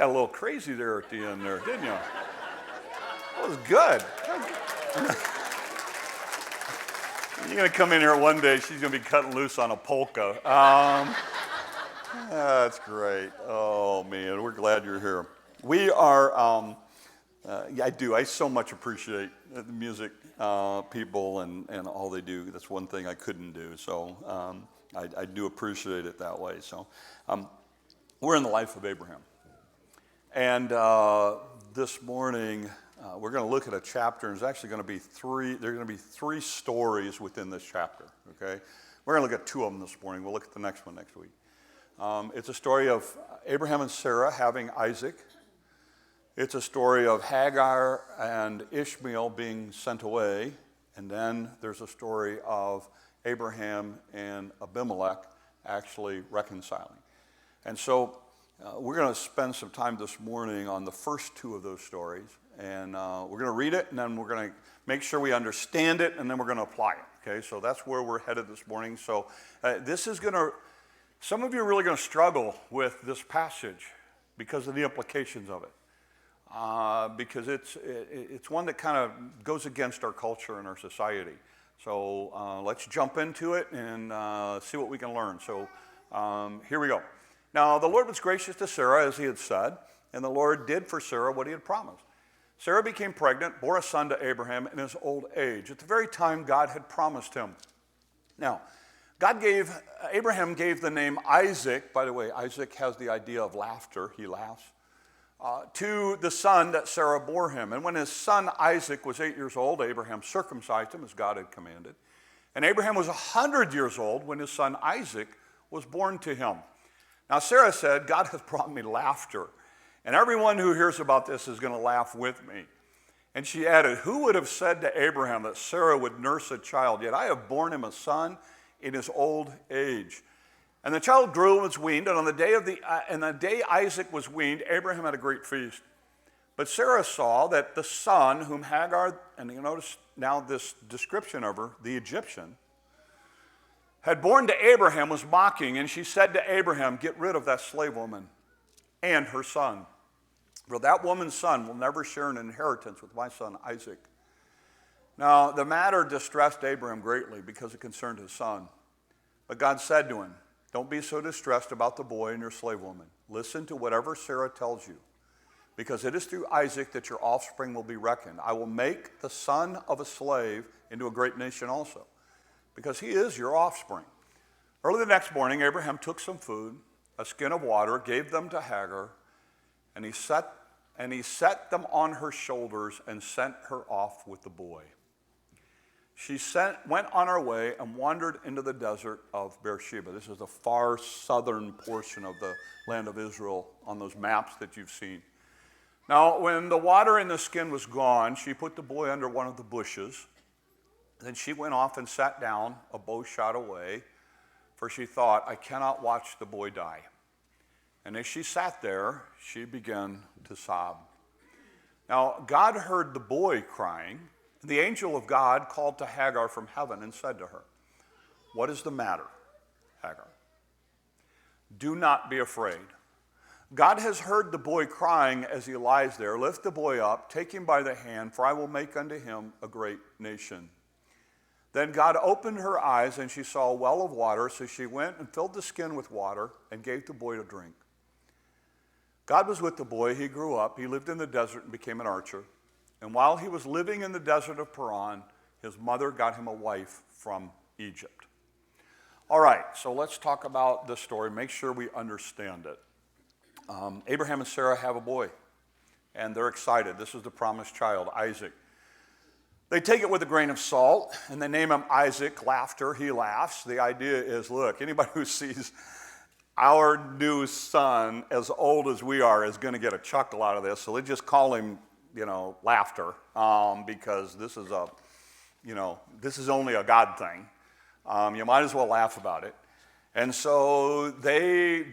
got a little crazy there at the end there, didn't you? That was good. You're going to come in here one day, she's going to be cutting loose on a polka. That's great. Oh, man, we're glad you're here. We are, I so much appreciate the music people and all they do. That's one thing I couldn't do, so I do appreciate it that way. So we're in the life of Abraham. And this morning, we're going to look at a chapter, and there's actually going to be three stories within this chapter, okay? We're going to look at two of them this morning. We'll look at the next one next week. It's a story of Abraham and Sarah having Isaac. It's a story of Hagar and Ishmael being sent away. And then there's a story of Abraham and Abimelech actually reconciling. And so we're going to spend some time this morning on the first two of those stories. And we're going to read it, and then we're going to make sure we understand it, and then we're going to apply it. Okay, so that's where we're headed this morning. So some of you are really going to struggle with this passage because of the implications of it. Because it's one that kind of goes against our culture and our society. So let's jump into it and see what we can learn. So here we go. Now, the Lord was gracious to Sarah, as he had said, and the Lord did for Sarah what he had promised. Sarah became pregnant, bore a son to Abraham in his old age, at the very time God had promised him. Now, Abraham gave the name Isaac. By the way, Isaac has the idea of laughter. He laughs. To the son that Sarah bore him. And when his son Isaac was 8 years old, Abraham circumcised him as God had commanded. And Abraham was 100 years old when his son Isaac was born to him. Now Sarah said, God has brought me laughter, and everyone who hears about this is going to laugh with me. And she added, who would have said to Abraham that Sarah would nurse a child? Yet I have borne him a son in his old age. And the child grew and was weaned, and on the day Isaac was weaned, Abraham had a great feast. But Sarah saw that the son whom Hagar, and you notice now this description of her, the Egyptian, had born to Abraham was mocking, and she said to Abraham, get rid of that slave woman and her son, for that woman's son will never share an inheritance with my son Isaac. Now the matter distressed Abraham greatly because it concerned his son. But God said to him, don't be so distressed about the boy and your slave woman. Listen to whatever Sarah tells you, because it is through Isaac that your offspring will be reckoned. I will make the son of a slave into a great nation also, because he is your offspring. Early the next morning, Abraham took some food, a skin of water, gave them to Hagar, and he set them on her shoulders and sent her off with the boy. She went on her way and wandered into the desert of Beersheba. This is the far southern portion of the land of Israel on those maps that you've seen. Now, when the water in the skin was gone, she put the boy under one of the bushes. Then she went off and sat down a bow shot away, for she thought, I cannot watch the boy die. And as she sat there, she began to sob. Now, God heard the boy crying. The angel of God called to Hagar from heaven and said to her, what is the matter, Hagar? Do not be afraid. God has heard the boy crying as he lies there. Lift the boy up, take him by the hand, for I will make unto him a great nation. Then God opened her eyes, and she saw a well of water, so she went and filled the skin with water and gave the boy to drink. God was with the boy. He grew up. He lived in the desert and became an archer. And while he was living in the desert of Paran, his mother got him a wife from Egypt. All right, so let's talk about this story. Make sure we understand it. Abraham and Sarah have a boy, and they're excited. This is the promised child, Isaac. They take it with a grain of salt, and they name him Isaac, laughter, he laughs. The idea is, look, anybody who sees our new son as old as we are is going to get a chuckle out of this, so they just call him laughter, because this is only a God thing. You might as well laugh about it. And so they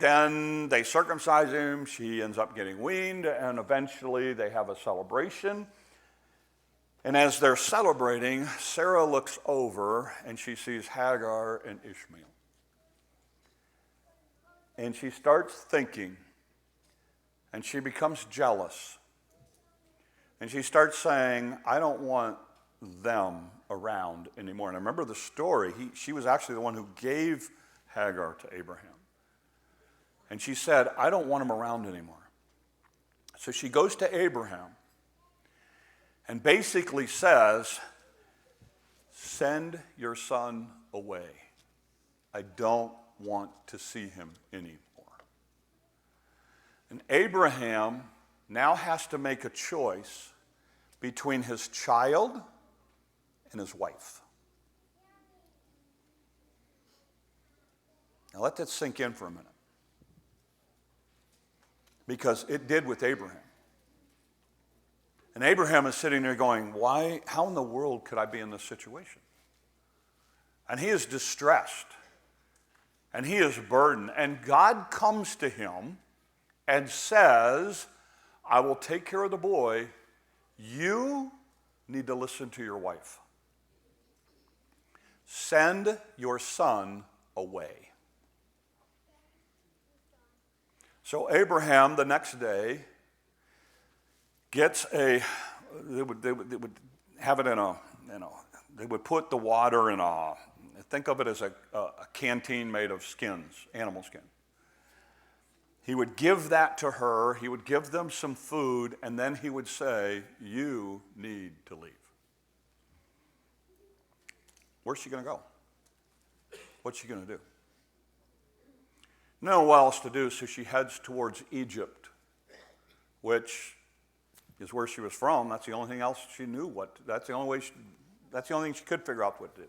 circumcise him. She ends up getting weaned, and eventually they have a celebration. And as they're celebrating, Sarah looks over and she sees Hagar and Ishmael. And she starts thinking, and she becomes jealous. And she starts saying, I don't want them around anymore. And I remember the story. She was actually the one who gave Hagar to Abraham. And she said, I don't want him around anymore. So she goes to Abraham and basically says, send your son away. I don't want to see him anymore. And Abraham now has to make a choice between his child and his wife. Now let that sink in for a minute. Because it did with Abraham. And Abraham is sitting there going, how in the world could I be in this situation? And he is distressed. And he is burdened. And God comes to him and says, I will take care of the boy. You need to listen to your wife. Send your son away. So Abraham, the next day, gets they would have it in a, they would put the water in think of it as a canteen made of skins, animal skin. He would give that to her, he would give them some food, and then he would say, you need to leave. Where's she going to go? What's she going to do? No what else to do, so she heads towards Egypt, which is where she was from. That's the only thing else she knew. That's the only thing she could figure out what to do.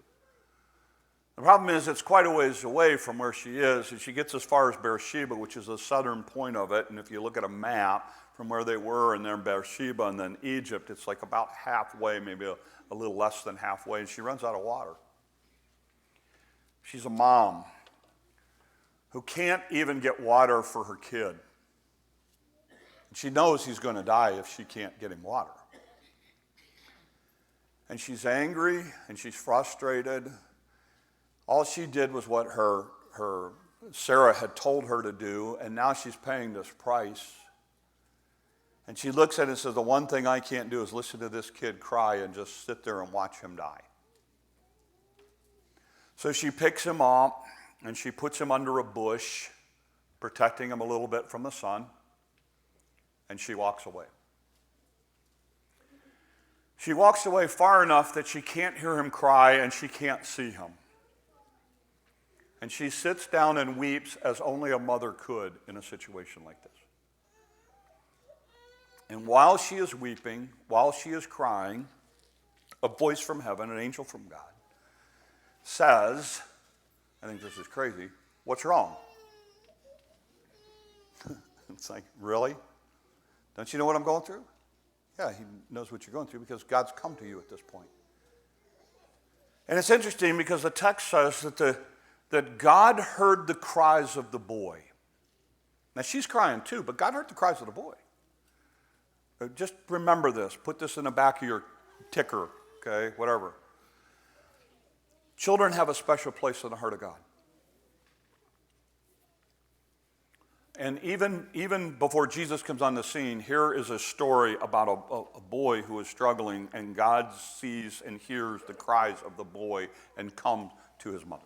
The problem is it's quite a ways away from where she is, and she gets as far as Beersheba, which is the southern point of it, and if you look at a map from where they were, and they're in Beersheba and then Egypt, it's like about halfway, maybe a little less than halfway, and she runs out of water. She's a mom who can't even get water for her kid. She knows he's going to die if she can't get him water. And she's angry and she's frustrated. All she did was what her Sarah had told her to do, and now she's paying this price. And she looks at it and says, the one thing I can't do is listen to this kid cry and just sit there and watch him die. So she picks him up and she puts him under a bush, protecting him a little bit from the sun, and she walks away. She walks away far enough that she can't hear him cry and she can't see him. And she sits down and weeps as only a mother could in a situation like this. And while she is weeping, while she is crying, a voice from heaven, an angel from God, says, I think this is crazy, what's wrong? It's like, really? Don't you know what I'm going through? Yeah, he knows what you're going through because God's come to you at this point. And it's interesting because the text says that God heard the cries of the boy. Now she's crying too, but God heard the cries of the boy. Just remember this. Put this in the back of your ticker, okay, whatever. Children have a special place in the heart of God. And even before Jesus comes on the scene, here is a story about a boy who is struggling, and God sees and hears the cries of the boy and comes to his mother.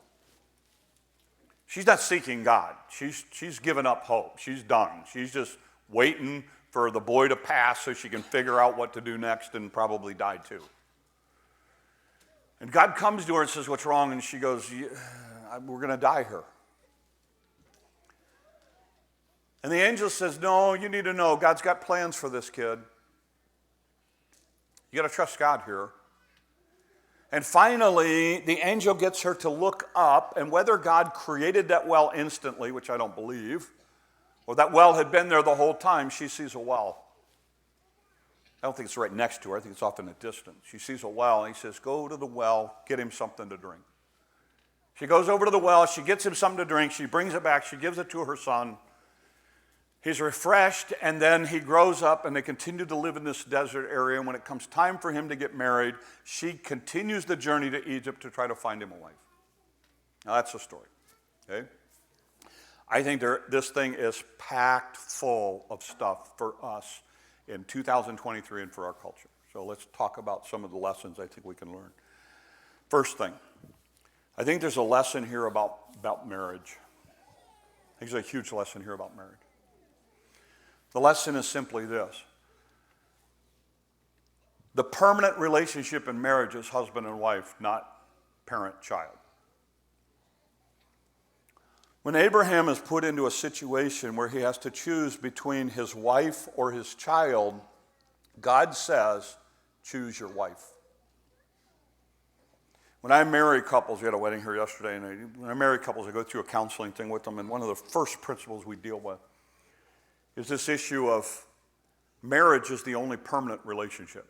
She's not seeking God. She's given up hope. She's done. She's just waiting for the boy to pass so she can figure out what to do next and probably die too. And God comes to her and says, what's wrong? And she goes, we're going to die here. And the angel says, no, you need to know God's got plans for this kid. You got to trust God here. And finally, the angel gets her to look up, and whether God created that well instantly, which I don't believe, or that well had been there the whole time, she sees a well. I don't think it's right next to her. I think it's off in the distance. She sees a well, and he says, go to the well, get him something to drink. She goes over to the well. She gets him something to drink. She brings it back. She gives it to her son. He's refreshed, and then he grows up, and they continue to live in this desert area. And when it comes time for him to get married, she continues the journey to Egypt to try to find him a wife. Now, that's the story, okay? I think this thing is packed full of stuff for us in 2023 and for our culture. So let's talk about some of the lessons I think we can learn. First thing, I think there's a lesson here about marriage. I think there's a huge lesson here about marriage. The lesson is simply this. The permanent relationship in marriage is husband and wife, not parent-child. When Abraham is put into a situation where he has to choose between his wife or his child, God says, choose your wife. When I marry couples, we had a wedding here yesterday, and when I marry couples, I go through a counseling thing with them, and one of the first principles we deal with is this issue of marriage is the only permanent relationship.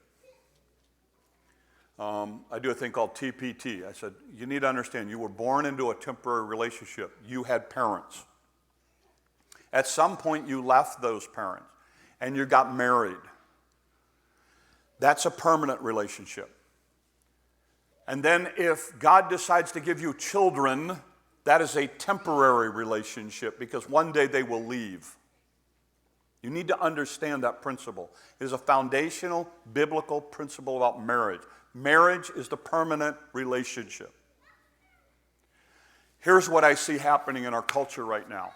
I do a thing called TPT. I said, you need to understand, you were born into a temporary relationship. You had parents. At some point, you left those parents, and you got married. That's a permanent relationship. And then if God decides to give you children, that is a temporary relationship because one day they will leave. You need to understand that principle. It is a foundational biblical principle about marriage. Marriage is the permanent relationship. Here's what I see happening in our culture right now.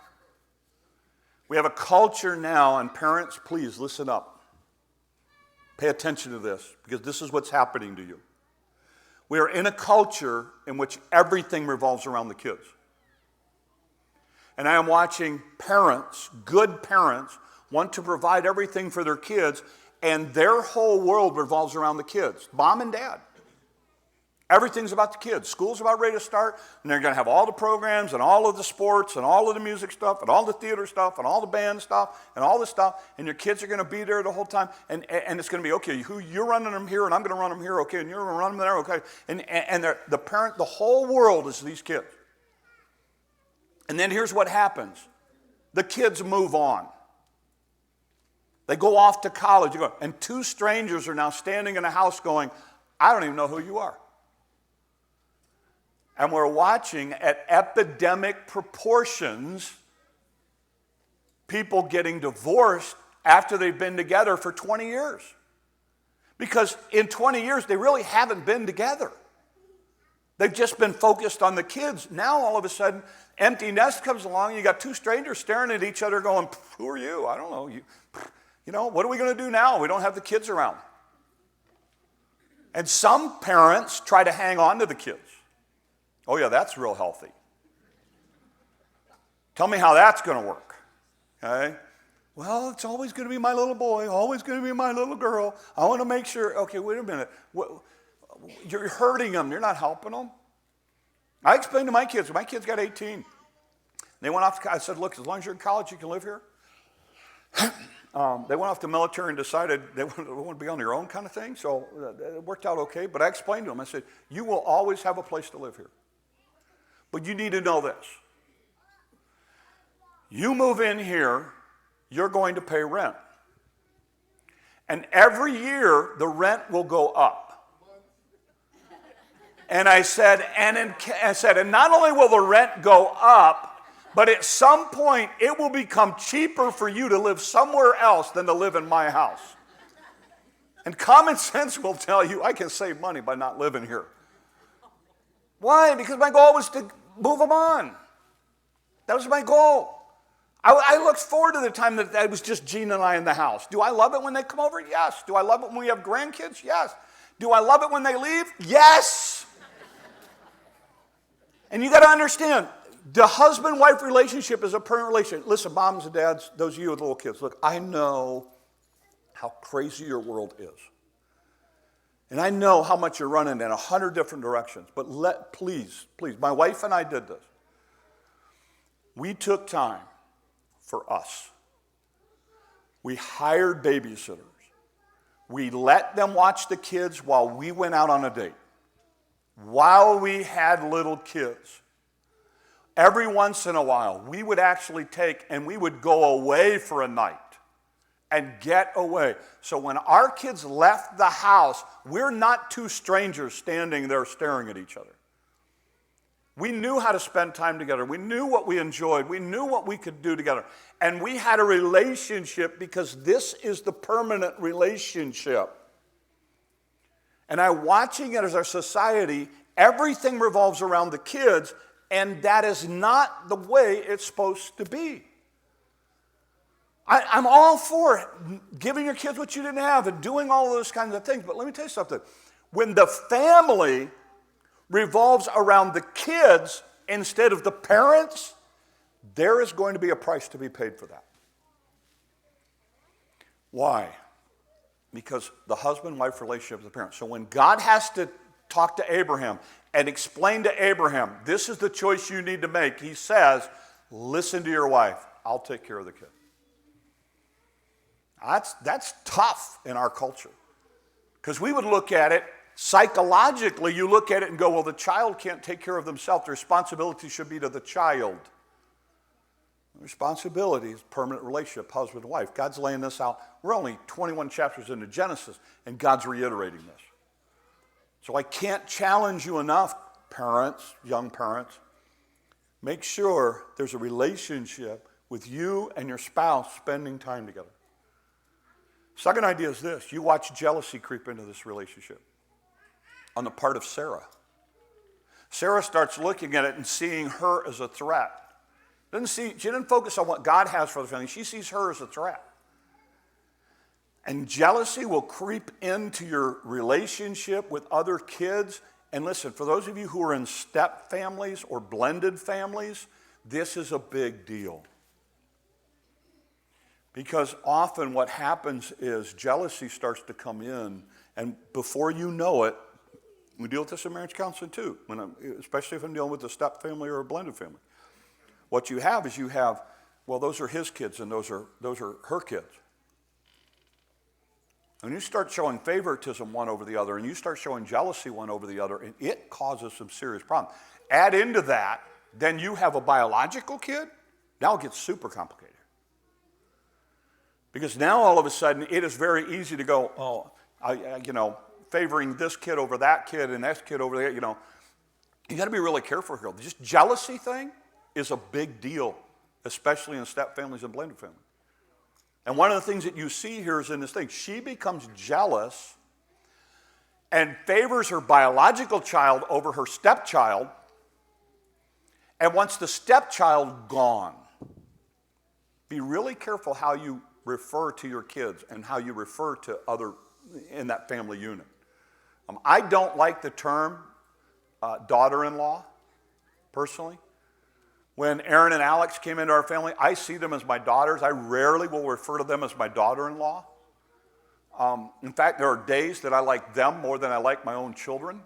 We have a culture now, and parents, please listen up. Pay attention to this, because this is what's happening to you. We are in a culture in which everything revolves around the kids. And I am watching parents, good parents, want to provide everything for their kids, and their whole world revolves around the kids, mom and dad. Everything's about the kids. School's about ready to start, and they're going to have all the programs and all of the sports and all of the music stuff and all the theater stuff and all the band stuff and all this stuff, and your kids are going to be there the whole time, and it's going to be, okay, you're running them here, and I'm going to run them here, okay, and you're going to run them there, okay, and the parent, the whole world is these kids. And then here's what happens. The kids move on. They go off to college, and two strangers are now standing in a house going, I don't even know who you are. And we're watching at epidemic proportions people getting divorced after they've been together for 20 years. Because in 20 years, they really haven't been together. They've just been focused on the kids. Now, all of a sudden, empty nest comes along, and you got two strangers staring at each other going, who are you? I don't know. You know, what are we going to do now? We don't have the kids around. And some parents try to hang on to the kids. Oh, yeah, that's real healthy. Tell me how that's going to work. Okay? Well, it's always going to be my little boy, always going to be my little girl. I want to make sure, okay, wait a minute. You're hurting them. You're not helping them. I explained to my kids got 18. They went off to, I said, look, as long as you're in college, you can live here. They went off to the military and decided they want to be on their own kind of thing, so it worked out okay. But I explained to them, I said, you will always have a place to live here. But you need to know this. You move in here, you're going to pay rent. And every year, the rent will go up. And I said, and not only will the rent go up, but at some point, it will become cheaper for you to live somewhere else than to live in my house. And common sense will tell you, I can save money by not living here. Why? Because my goal was to move them on. That was my goal. I looked forward to the time that it was just Gene and I in the house. Do I love it when they come over? Yes. Do I love it when we have grandkids? Yes. Do I love it when they leave? Yes. And you got to understand, the husband-wife relationship is a permanent relationship. Listen, moms and dads, those of you with little kids, look, I know how crazy your world is. And I know how much you're running in 100 different directions. But please, my wife and I did this. We took time for us. We hired babysitters. We let them watch the kids while we went out on a date. While we had little kids. Every once in a while, we would actually take and we would go away for a night. And get away. So when our kids left the house, we're not two strangers standing there staring at each other. We knew how to spend time together. We knew what we enjoyed. We knew what we could do together. And we had a relationship because this is the permanent relationship. And I'm watching it as our society, everything revolves around the kids, and that is not the way it's supposed to be. I'm all for it, giving your kids what you didn't have and doing all those kinds of things. But let me tell you something. When the family revolves around the kids instead of the parents, there is going to be a price to be paid for that. Why? Because the husband-wife relationship with the parents. So when God has to talk to Abraham and explain to Abraham, this is the choice you need to make, he says, listen to your wife. I'll take care of the kid. That's tough in our culture. Because we would look at it, psychologically, you look at it and go, well, the child can't take care of themselves. The responsibility should be to the child. The responsibility is permanent relationship, husband and wife. God's laying this out. We're only 21 chapters into Genesis, and God's reiterating this. So I can't challenge you enough, parents, young parents. Make sure there's a relationship with you and your spouse spending time together. Second idea is this. You watch jealousy creep into this relationship on the part of Sarah. Sarah starts looking at it and seeing her as a threat. She didn't focus on what God has for the family. She sees her as a threat. And jealousy will creep into your relationship with other kids. And listen, for those of you who are in step families or blended families, this is a big deal. Because often what happens is jealousy starts to come in, and before you know it, we deal with this in marriage counseling too, especially if I'm dealing with a step family or a blended family. What you have is well, those are his kids and those are her kids. And you start showing favoritism one over the other, and you start showing jealousy one over the other, and it causes some serious problems. Add into that, then you have a biological kid, now it gets super complicated. Because now all of a sudden it is very easy to go, favoring this kid over that kid and that kid over there, You got to be really careful here. Just jealousy thing is a big deal, especially in step families and blended families. And one of the things that you see here is in this thing, she becomes jealous and favors her biological child over her stepchild and wants the stepchild gone. Be really careful how you refer to your kids and how you refer to other in that family unit. I don't like the term daughter-in-law, personally. When Aaron and Alex came into our family, I see them as my daughters. I rarely will refer to them as my daughter-in-law. In fact, there are days that I like them more than I like my own children.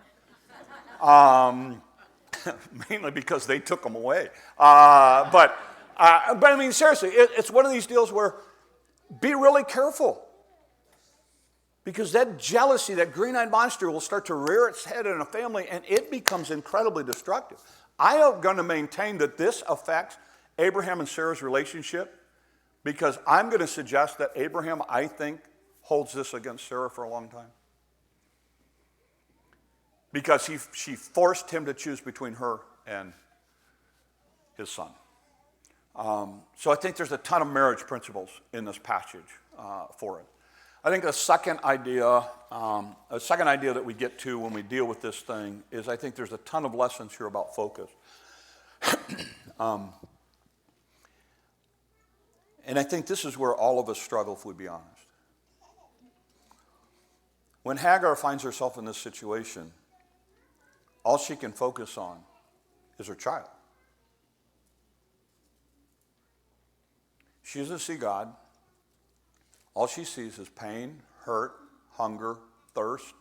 Mainly because they took them away. But I mean, seriously, it's one of these deals where be really careful. Because that jealousy, that green-eyed monster will start to rear its head in a family, and it becomes incredibly destructive. I am going to maintain that this affects Abraham and Sarah's relationship, because I'm going to suggest that Abraham, I think, holds this against Sarah for a long time. Because she forced him to choose between her and his son. So I think there's a ton of marriage principles in this passage for it. I think a second idea that we get to when we deal with this thing is I think there's a ton of lessons here about focus. And I think this is where all of us struggle, if we be honest. When Hagar finds herself in this situation, all she can focus on is her child. She doesn't see God. All she sees is pain, hurt, hunger, thirst.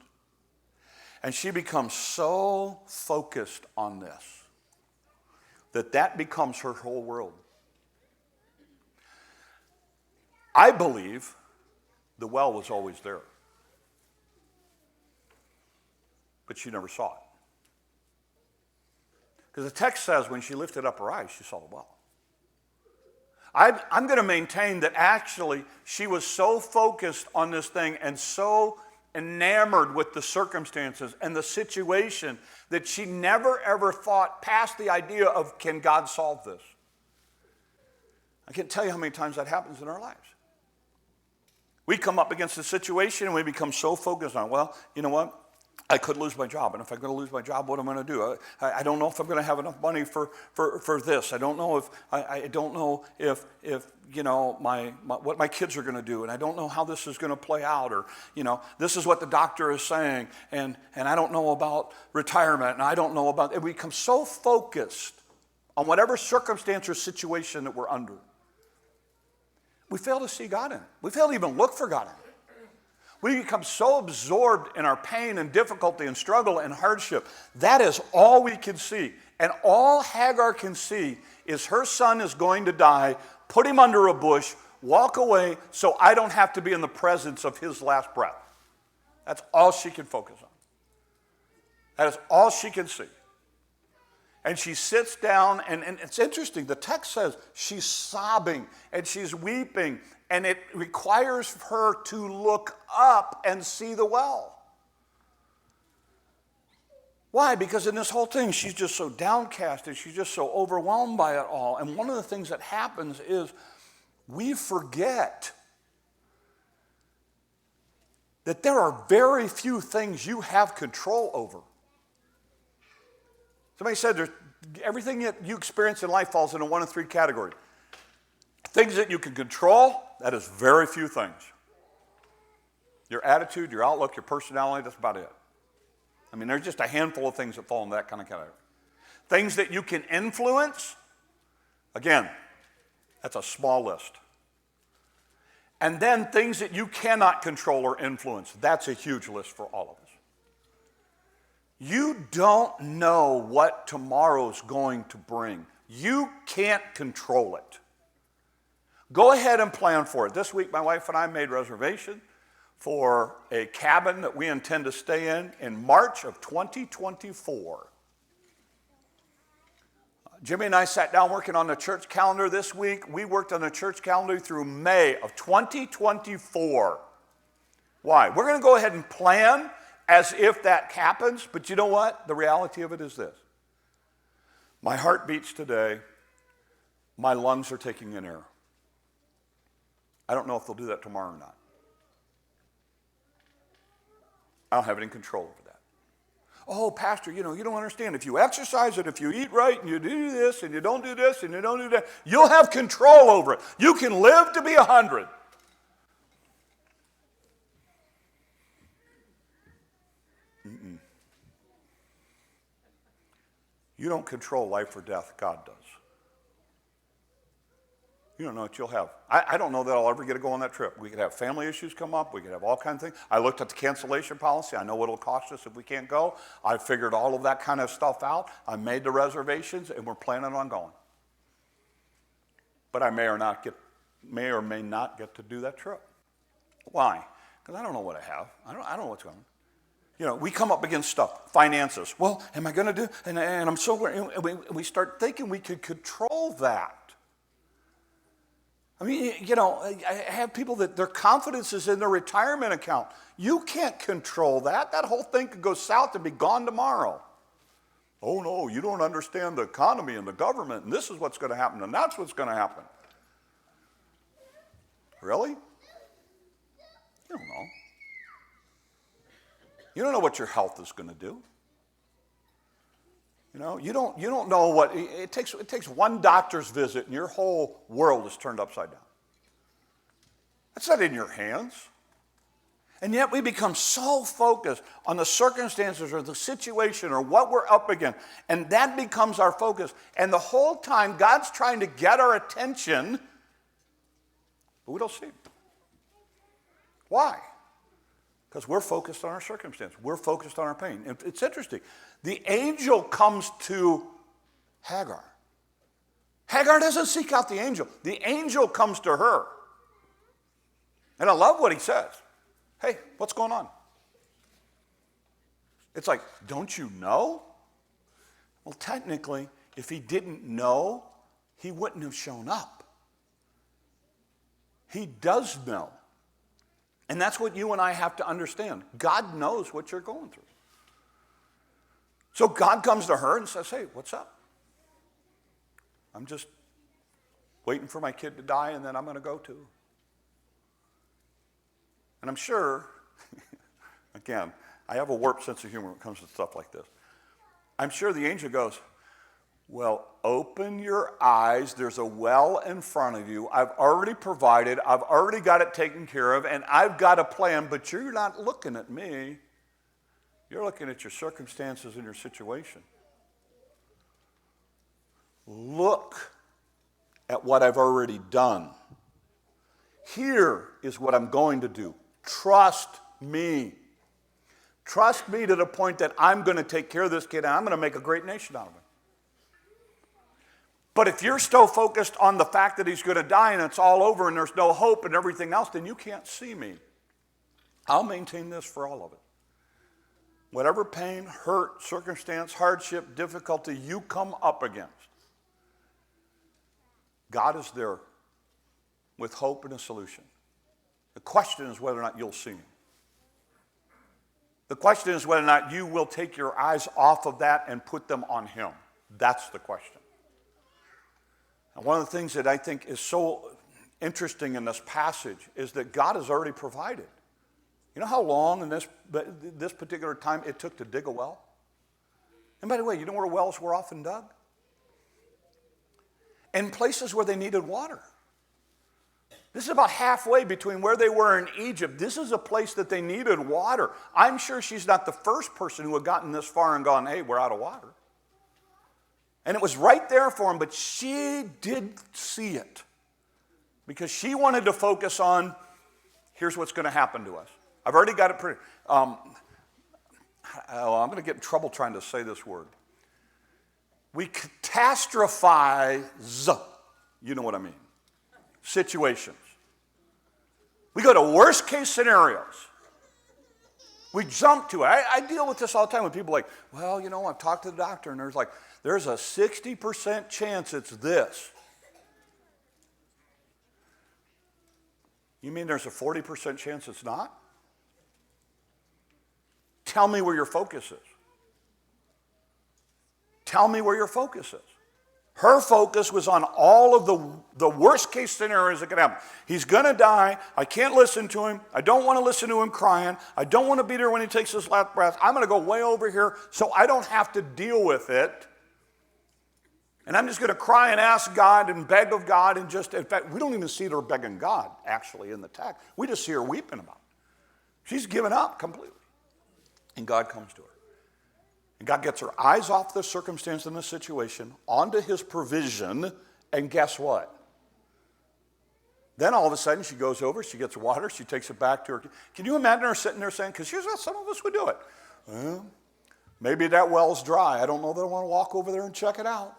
And she becomes so focused on this that becomes her whole world. I believe the well was always there, but she never saw it. Because the text says when she lifted up her eyes, she saw the well. I'm going to maintain that actually she was so focused on this thing and so enamored with the circumstances and the situation that she never ever thought past the idea of, can God solve this? I can't tell you how many times that happens in our lives. We come up against a situation and we become so focused on, well, you know what? I could lose my job, and if I'm going to lose my job, what am I going to do? I don't know if I'm going to have enough money for this. I don't know if you know what my kids are going to do, and I don't know how this is going to play out, or this is what the doctor is saying, and I don't know about retirement, and I don't know about. And we become so focused on whatever circumstance or situation that we're under, we fail to see God in it. We fail to even look for God in it. We become so absorbed in our pain and difficulty and struggle and hardship. That is all we can see. And all Hagar can see is her son is going to die, put him under a bush, walk away so I don't have to be in the presence of his last breath. That's all she can focus on. That is all she can see. And she sits down, and it's interesting. The text says she's sobbing and she's weeping, and it requires her to look up and see the well. Why? Because in this whole thing, she's just so downcast and she's just so overwhelmed by it all. And one of the things that happens is we forget that there are very few things you have control over. Somebody said everything that you experience in life falls into one of three categories. Things that you can control, that is very few things. Your attitude, your outlook, your personality, that's about it. I mean, there's just a handful of things that fall in that kind of category. Things that you can influence, again, that's a small list. And then things that you cannot control or influence, that's a huge list for all of us. You don't know what tomorrow's going to bring. You can't control it. Go ahead and plan for it. This week, my wife and I made reservation for a cabin that we intend to stay in March of 2024. Jimmy and I sat down working on the church calendar this week. We worked on the church calendar through May of 2024. Why? We're going to go ahead and plan as if that happens, but you know what? The reality of it is this. My heart beats today. My lungs are taking in air. I don't know if they'll do that tomorrow or not. I don't have any control over that. Oh, Pastor, you don't understand. If you exercise it, if you eat right, and you do this, and you don't do this, and you don't do that, you'll have control over it. You can live to be 100. You don't control life or death. God does. You don't know what you'll have. I don't know that I'll ever get to go on that trip. We could have family issues come up. We could have all kinds of things. I looked at the cancellation policy. I know what it'll cost us if we can't go. I figured all of that kind of stuff out. I made the reservations, and we're planning on going. But I may or may not get to do that trip. Why? Because I don't know what I have. I don't know what's going on. We come up against stuff, finances. Well, am I going to do? And I'm so worried. We start thinking we could control that. I mean, I have people that their confidence is in their retirement account. You can't control that. That whole thing could go south and be gone tomorrow. Oh, no, you don't understand the economy and the government, and this is what's going to happen, and that's what's going to happen. Really? You don't know. You don't know what your health is going to do. You don't know what it takes. It takes one doctor's visit and your whole world is turned upside down. That's not in your hands. And yet we become so focused on the circumstances or the situation or what we're up against, and that becomes our focus. And the whole time God's trying to get our attention, but we don't see it. Why? Because we're focused on our circumstance. We're focused on our pain. And it's interesting. The angel comes to Hagar. Hagar doesn't seek out the angel. The angel comes to her. And I love what he says. Hey, what's going on? It's like, don't you know? Well, technically, if he didn't know, he wouldn't have shown up. He does know. And that's what you and I have to understand. God knows what you're going through. So God comes to her and says, hey, what's up? I'm just waiting for my kid to die, and then I'm going to go too. And I'm sure, again, I have a warped sense of humor when it comes to stuff like this. I'm sure the angel goes, well, open your eyes. There's a well in front of you. I've already provided. I've already got it taken care of, and I've got a plan, but you're not looking at me. You're looking at your circumstances and your situation. Look at what I've already done. Here is what I'm going to do. Trust me. Trust me to the point that I'm going to take care of this kid and I'm going to make a great nation out of him. But if you're still focused on the fact that he's going to die and it's all over and there's no hope and everything else, then you can't see me. I'll maintain this for all of it. Whatever pain, hurt, circumstance, hardship, difficulty you come up against, God is there with hope and a solution. The question is whether or not you'll see him. The question is whether or not you will take your eyes off of that and put them on him. That's the question. And one of the things that I think is so interesting in this passage is that God has already provided. You know how long in this particular time it took to dig a well? And by the way, you know where wells were often dug? In places where they needed water. This is about halfway between where they were in Egypt. This is a place that they needed water. I'm sure she's not the first person who had gotten this far and gone, hey, we're out of water. And it was right there for them, but she did see it. Because she wanted to focus on, here's what's going to happen to us. I've already got it pretty. I'm going to get in trouble trying to say this word. We catastrophize, you know what I mean, situations. We go to worst case scenarios. We jump to it. I deal with this all the time when people are like, well, you know, I've talked to the doctor and there's a 60% chance it's this. You mean there's a 40% chance it's not? Tell me where your focus is. Tell me where your focus is. Her focus was on all of the worst case scenarios that could happen. He's going to die. I can't listen to him. I don't want to listen to him crying. I don't want to be there when he takes his last breath. I'm going to go way over here so I don't have to deal with it. And I'm just going to cry and ask God and beg of God. And just, in fact, we don't even see her begging God, actually, in the text. We just see her weeping about it. She's given up completely. And God comes to her. And God gets her eyes off the circumstance in the situation, onto his provision, and guess what? Then all of a sudden she goes over, she gets water, she takes it back to her. Can you imagine her sitting there saying, because here's how some of us would do it. Well, maybe that well's dry. I don't know that I want to walk over there and check it out.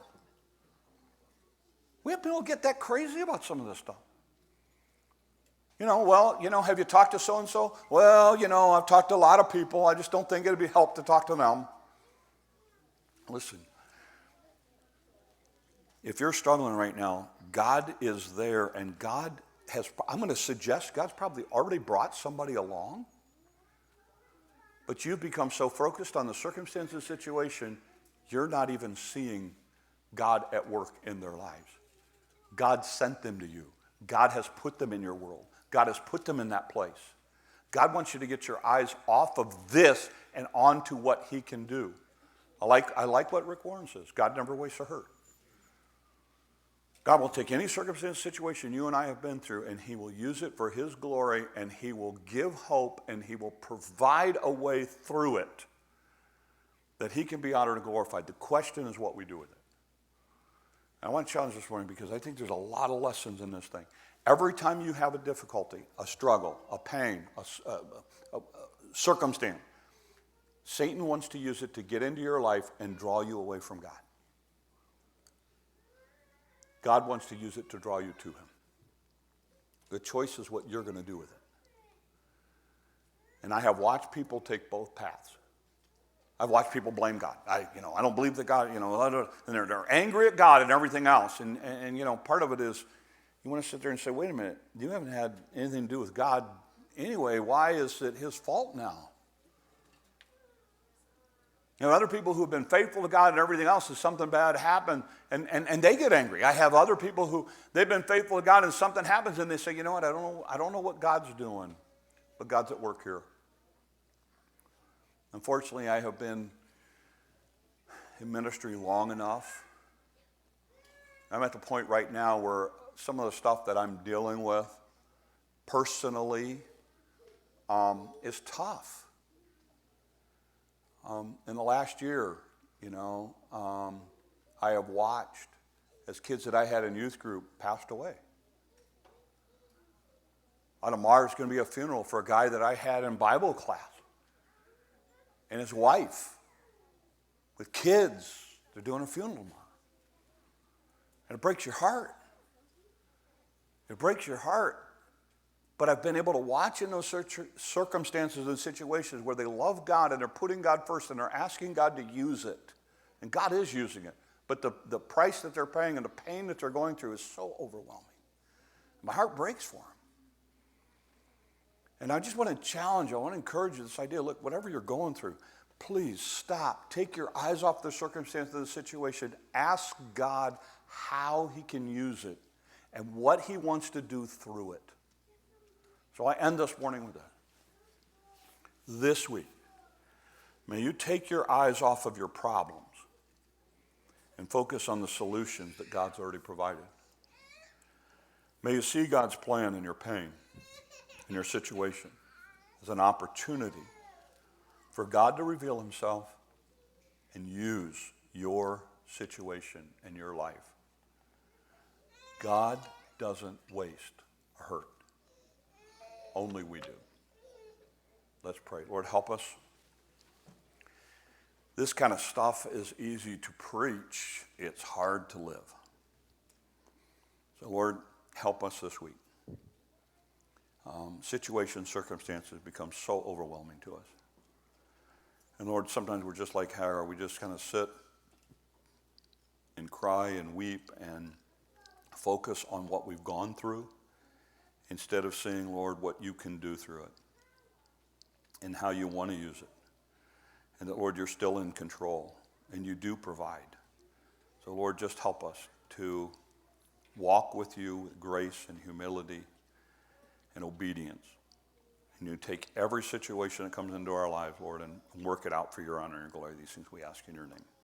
We have people get that crazy about some of this stuff. Have you talked to so-and-so? Well, I've talked to a lot of people. I just don't think it'd be help to talk to them. Listen, if you're struggling right now, God is there, and I'm going to suggest God's probably already brought somebody along, but you've become so focused on the circumstances of the situation, you're not even seeing God at work in their lives. God sent them to you. God has put them in your world. God has put them in that place. God wants you to get your eyes off of this and onto what he can do. I like what Rick Warren says. God never wastes a hurt. God will take any circumstance, situation you and I have been through, and he will use it for his glory, and he will give hope, and he will provide a way through it that he can be honored and glorified. The question is what we do with it. And I want to challenge this morning because I think there's a lot of lessons in this thing. Every time you have a difficulty, a struggle, a pain, a circumstance, Satan wants to use it to get into your life and draw you away from God. God wants to use it to draw you to him. The choice is what you're going to do with it. And I have watched people take both paths. I've watched people blame God. I don't believe that God, and they're angry at God and everything else. And part of it is you want to sit there and say, wait a minute, you haven't had anything to do with God anyway, why is it his fault now? You know, other people who have been faithful to God and everything else, if something bad happened, and they get angry. I have other people who, they've been faithful to God and something happens and they say, you know what, I don't know what God's doing, but God's at work here. Unfortunately, I have been in ministry long enough. I'm at the point right now where some of the stuff that I'm dealing with personally is tough. In the last year, I have watched as kids that I had in youth group passed away. Tomorrow is going to be a funeral for a guy that I had in Bible class. And his wife, with kids, they're doing a funeral tomorrow. And it breaks your heart. It breaks your heart. But I've been able to watch in those circumstances and situations where they love God and they're putting God first and they're asking God to use it. And God is using it. But the price that they're paying and the pain that they're going through is so overwhelming. My heart breaks for them. And I just want to challenge you, I want to encourage you this idea, look, whatever you're going through, please stop. Take your eyes off the circumstance of the situation. Ask God how he can use it and what he wants to do through it. So I end this morning with that. This week, may you take your eyes off of your problems and focus on the solutions that God's already provided. May you see God's plan in your pain, in your situation, as an opportunity for God to reveal himself and use your situation and your life. God doesn't waste a hurt. Only we do. Let's pray. Lord, help us. This kind of stuff is easy to preach. It's hard to live. So, Lord, help us this week. Situations, circumstances become so overwhelming to us. And Lord, sometimes we're just like Hagar. We just kind of sit and cry and weep and focus on what we've gone through instead of seeing, Lord, what you can do through it and how you want to use it. And that, Lord, you're still in control and you do provide. So, Lord, just help us to walk with you with grace and humility and obedience. And you take every situation that comes into our lives, Lord, and work it out for your honor and your glory. These things we ask in your name.